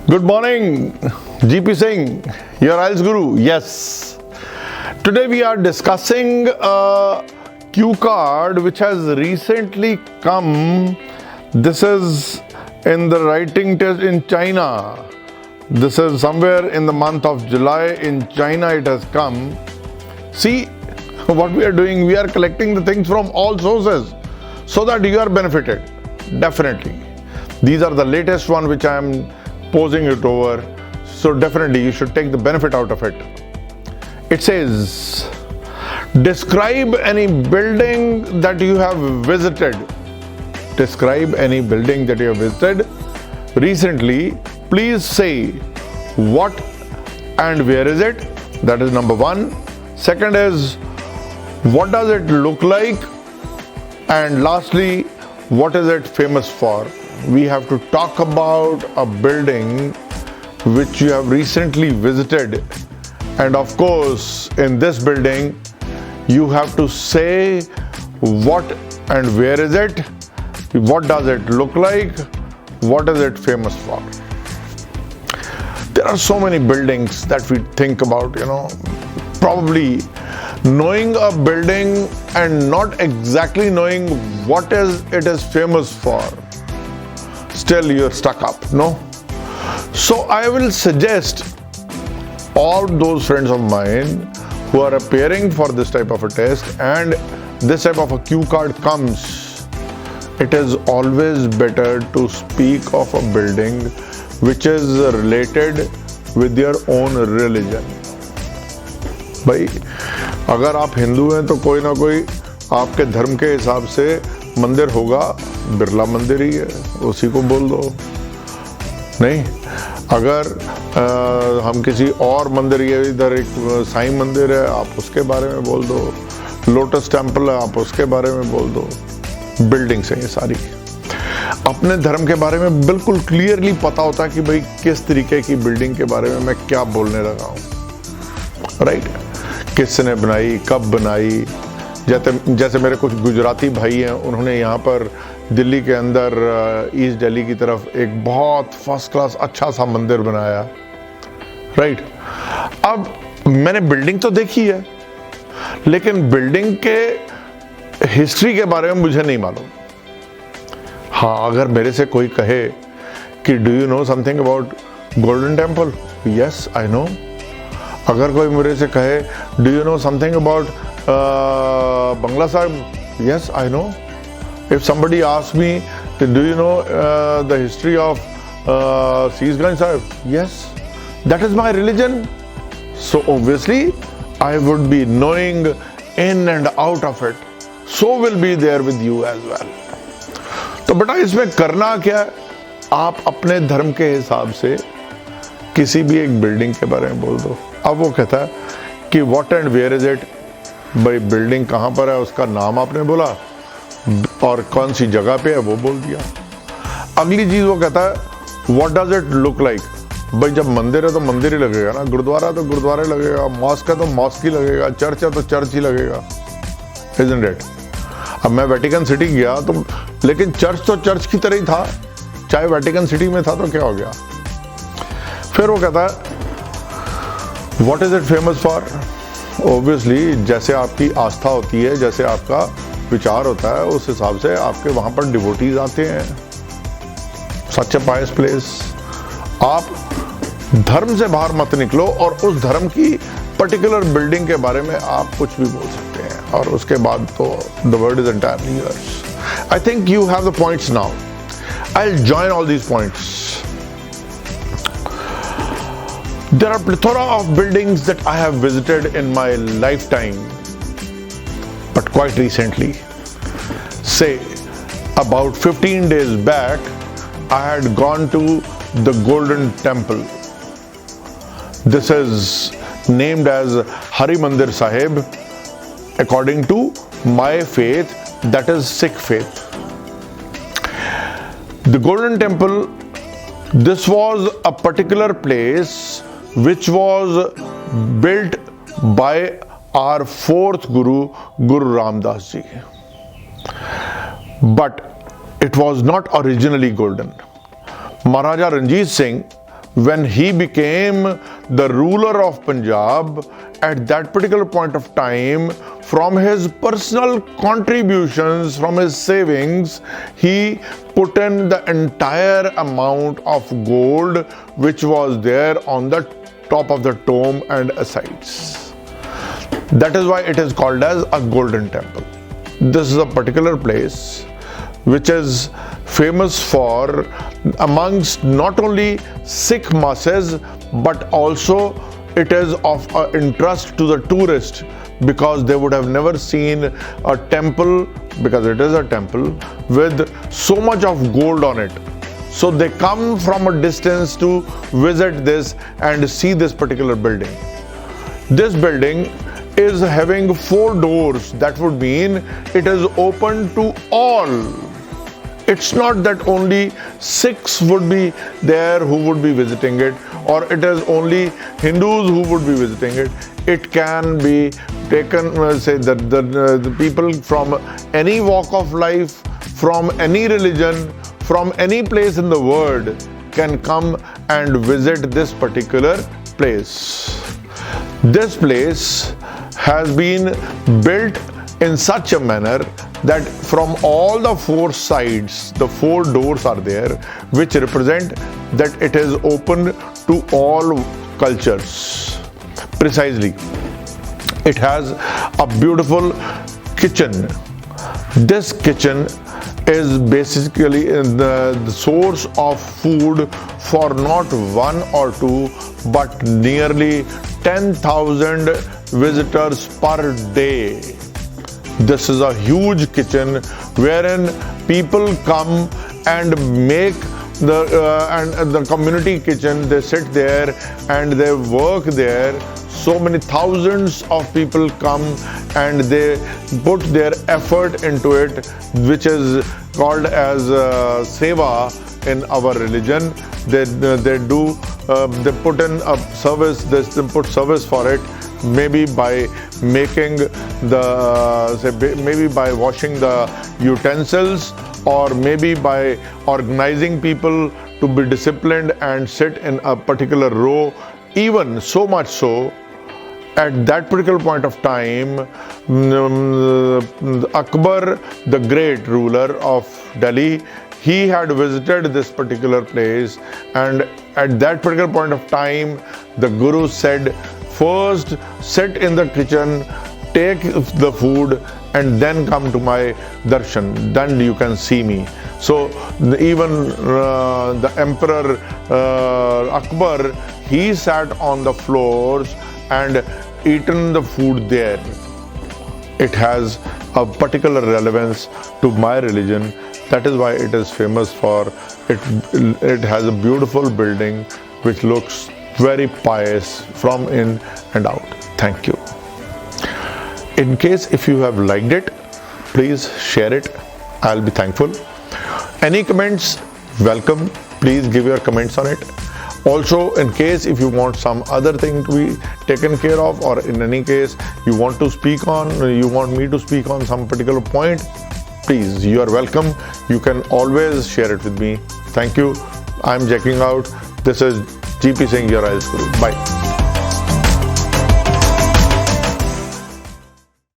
Good morning, GP Singh, your IELTS guru. Yes. Today we are discussing a cue card which has recently come. This is in the writing test in China. This is somewhere in the month of July in China it has come. See what we are doing, we are collecting the things from all sources so that you are benefited. Definitely. These are the latest one which I am posing it over. So definitely you should take the benefit out of it. It says, describe any building that you have visited. Describe any building that you have visited recently. Please say what and where is it. That is number one. Second is, what does it look like? And lastly, what is it famous for? We have to talk about a building which you have recently visited, and of course in this building you have to say what and where is it, what does it look like, what is it famous for. There are so many buildings that we think about, probably knowing a building and not exactly knowing what it is famous for. Still you're stuck up, no? So I will suggest all those friends of mine who are appearing for this type of a test and this type of a cue card comes, it is always better to speak of a building which is related with your own religion. भाई अगर आप हिंदू हैं तो कोई ना कोई आपके धर्म के हिसाब से मंदिर होगा, बिरला मंदिर ही है, उसी को बोल दो। नहीं, अगर हम किसी और मंदिर, ये इधर एक साईं मंदिर है, आप उसके बारे में बोल दो। लोटस टेम्पल है, आप उसके बारे में बोल दो। बिल्डिंग्स हैं ये सारी। अपने धर्म के बारे में बिल्कुल क्लियरली पता होता है कि भाई किस तरीके की बिल्डिंग के बारे में मैं क्या बोलने लगा हूँ, राइट? किसने बनाई, कब बनाई। जैसे मेरे कुछ गुजराती भाई हैं, उन्होंने यहाँ पर दिल्ली के अंदर ईस्ट दिल्ली की तरफ एक बहुत फर्स्ट क्लास अच्छा सा मंदिर बनाया, राइट? अब मैंने बिल्डिंग तो देखी है, लेकिन बिल्डिंग के हिस्ट्री के बारे में मुझे नहीं मालूम। हाँ, अगर मेरे से कोई कहे कि do you know something about golden temple, yes I know. अगर कोई मेरे से कहे do you know something about Bangla Sahib, yes I know. If somebody asks me, do you know the history of Seesganj Sahib, yes, that is my religion, so obviously I would be knowing in and out of it. So will be there with you as well. तो बेटा इसमें करना क्या है, आप अपने धर्म के हिसाब से किसी भी एक बिल्डिंग के बारे में बोल दो। अब वो कहता है कि what and where is it, भाई बिल्डिंग कहाँ पर है उसका नाम आपने बोला और कौन सी जगह पे है वो बोल दिया। अगली चीज वो कहता है what does it look like. भाई जब मंदिर है तो मंदिर ही लगेगा ना, गुरुद्वारा है तो गुरुद्वारा ही लगेगा, मॉस्क है तो मॉस्क ही लगेगा, चर्च है तो चर्च ही लगेगा, इजंट इट? अब मैं वेटिकन सिटी गया तो, लेकिन चर्च तो चर्च की तरह ही था, चाहे वेटिकन सिटी में था तो क्या हो गया। फिर वो कहता है what is it famous for. Obviously जैसे आपकी आस्था होती है, जैसे आपका विचार होता है, उस हिसाब से आपके वहां पर डिवोटीज आते हैं। सच ए पायस प्लेस। आप धर्म से बाहर मत निकलो और उस धर्म की पर्टिकुलर बिल्डिंग के बारे में आप कुछ भी बोल सकते हैं, और उसके बाद तो the word is entirely yours. I think you have the points now. I will join all these points. There are plethora of buildings that I have visited in my lifetime, but quite recently, say about 15 days back, I had gone to the Golden Temple. This is named as Hari Mandir Sahib according to my faith, that is Sikh faith. The Golden Temple, this was a particular place which was built by our fourth Guru, Guru Ramdas Ji. But it was not originally golden. Maharaja Ranjit Singh when he became the ruler of Punjab, at that particular point of time, from his personal contributions, from his savings, he put in the entire amount of gold which was there on the top of the tomb and sides. That is why it is called as a golden temple. This is a particular place which is famous for amongst not only Sikh masses, but also it is of interest to the tourist, because they would have never seen a temple, because it is a temple with so much of gold on it. So they come from a distance to visit this and see this particular building. This building is having 4 doors. That would mean it is open to all. It's not that only Sikhs would be there who would be visiting it, or it is only Hindus who would be visiting it. It can be taken, say that the people from any walk of life, from any religion, from any place in the world can come and visit this particular place. This place has been built in such a manner that from all the 4 sides, the 4 doors are there, which represent that it is open to all cultures. Precisely. It has a beautiful kitchen. This kitchen is basically the source of food for not 1 or 2, but nearly 10,000 visitors per day. This is a huge kitchen wherein people come and make the community kitchen. They sit there and they work there. So many thousands of people come and they put their effort into it, which is called as seva in our religion. They put in a service. They put service for it. Maybe by making maybe by washing the utensils, or maybe by organizing people to be disciplined and sit in a particular row. Even so much so, at that particular point of time, Akbar, the great ruler of Delhi, he had visited this particular place, and at that particular point of time, the Guru said, first sit in the kitchen, take the food, and then come to my darshan, then you can see me. So even the Emperor Akbar, he sat on the floors and eaten the food there. It has a particular relevance to my religion. That is why it is famous for it. It has a beautiful building which looks very pious from in and out. Thank you. In case if you have liked it, please share it. I'll be thankful. Any comments, welcome. Please give your comments on it. Also, in case if you want some other thing to be taken care of, or in any case you want to speak on, you want me to speak on some particular point, please, you are welcome. You can always share it with me. Thank you. I'm checking out. This is GP Singh, your IELTS Guru. Bye.